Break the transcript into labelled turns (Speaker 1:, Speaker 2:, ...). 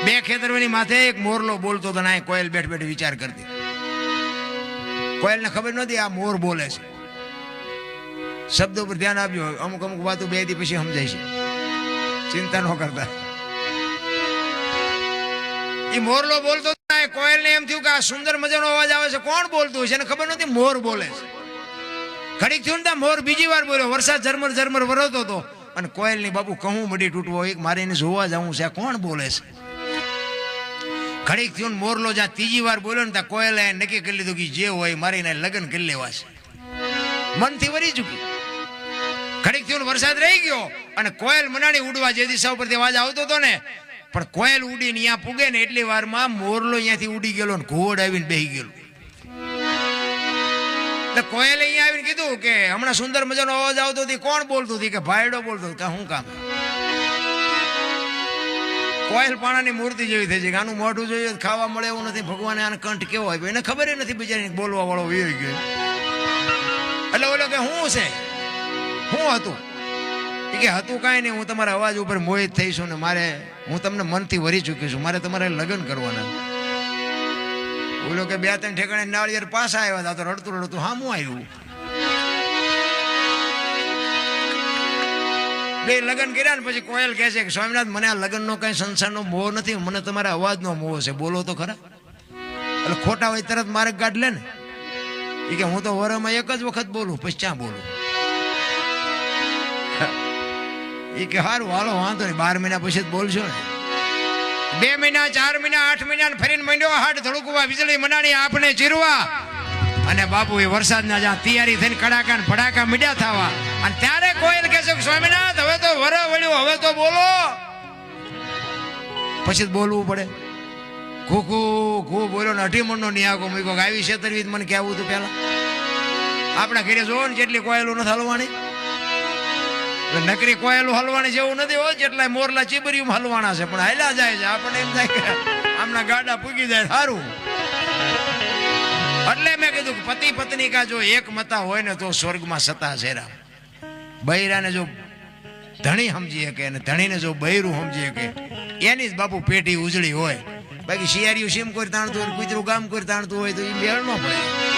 Speaker 1: બે ખેતરની માથે એક મોરલો બોલતો હતો ને કોયલ બેઠ બેઠ વિચાર કરતી. કોયલને ખબર નહોતી આ મોર બોલે છે. શબ્દો પર ધ્યાન આપજો, અમુક અમુક વાતો બે દી પછી સમજાય છે, ચિંતા ન કરતા. એ મોરલો બોલતો કોયલને એમ થયું કે આ સુંદર મજાનો અવાજ આવે છે, કોણ બોલતું હશે? એને ખબર નહોતી મોર બોલે છે. ઘડીક થયું ને મોર બીજી વાર બોલ્યો. વરસાદ ઝરમર ઝરમર વરસતો હતો અને કોયલની બાપુ કહું મડી તૂટવો એક મારે એને જોવા જવું છે, કોણ બોલે છે? ઘડીક થયું મોરલો જ્યાં ત્રીજી વાર બોલ્યો ને ત્યાં કોયલે નક્કી કરી લીધું કે જે હોય મારે એને લગ્ન કરી લેવા છે. મનથી વરી ચૂકી. ઘડીક થયું વરસાદ રહી ગયો અને કોયલ મનાણી ઉડવા જે દિશા ઉપરથી અવાજ આવતો હતો ને, પણ કોયલ ઉડીને અહીંયા પૂગે ને એટલી વારમાં મોરલો અહીંયાથી ઉડી ગયેલો ને ઘોડ આવીને બેહી ગયેલો. એટલે કોયલે અહીંયા આવીને કીધું કે હમણાં સુંદર મજાનો અવાજ આવતો હતી, કોણ બોલતું હતી? કે ભાઈડો બોલતો. કે શું કામ? કોયલ પાણાની મૂર્તિ જેવી થઈ છે કે આનું મોઢું જોઈએ ખાવા મળે એવું નથી. ભગવાને આને કંઠ કેવો આપ્યો એને ખબર નથી બિચારી બોલવા વાળો વયો ગયો. એટલે ઓલો કે શું છે, શું હતું? કે હતું કાંઈ નહીં, હું તમારા અવાજ ઉપર મોહિત થઈશું ને મારે હું તમને મનથી વરી ચૂકી છું, મારે તમારે લગ્ન કરવાના. ઓલો કે બે ત્રણ ઠેકાણે નાળિયેર પાછા આવ્યા હતા તો રડતું રડતું હામું આવ્યું. બે લગ્ન કર્યા ને પછી કોયલ કહે છે કે સ્વામિનાથ મને આ લગ્નનો કઈ સંસારનો મોહ નથી, મને તમારા અવાજનો મોહ છે, બોલો તો ખરા. એટલે ખોટા હોય તરત મારે ગાઢ લે ને. એ કે હું તો વરમાં એક જ વખત બોલું પછી ક્યાં બોલું? એ કે સારું હાલો વાંધો નહીં, 12 મહિના પછી જ બોલશો ને. 2 મહિના 4 મહિના 8 મહિના ફરીને મંડ્યો હાટ ધડકવા, વીજળી મનાણી આપણે ચીરવા. અને બાપુ એ વરસાદના જ્યાં તૈયારી થઈને કડાકા ને ભડાકા મીડ્યા થવા. અને ત્યારે કોયલ કહે છે સ્વામિનાથ હવે તો વર વળ્યું, હવે તો બોલો. પછી બોલવું પડે. ખોખો ખો બોલ્યો ને 18 મણનો નિયાકો મૂક્યો. આવી છેતરવી મને કહેવું હતું પેલા. આપણા ઘરે જોવો ને જેટલી કોયલો નથી હલવાની, નકરી કોયલું હલવાની જેવું નથી હોય, જેટલા મોરલા ચીબરીયું હલવાના છે પણ હાલ્યા જાય છે. આપણને એમ થાય કે આમના ગાડા પૂગી જાય સારું. એટલે મેં કીધું કે પતિ પત્ની કા જો એક મતા હોય ને તો સ્વર્ગમાં સતા શેરા. બૈરાને જો ધણી સમજી શકે અને ધણીને જો બૈરું સમજી શકે એની જ બાપુ પેટી ઉજળી હોય. બાકી શિયાળીયું સીમ કોઈ તાણતું હોય, કૂતરું ગામ કોઈ તાણતું હોય તો એ મેળ ન પડે.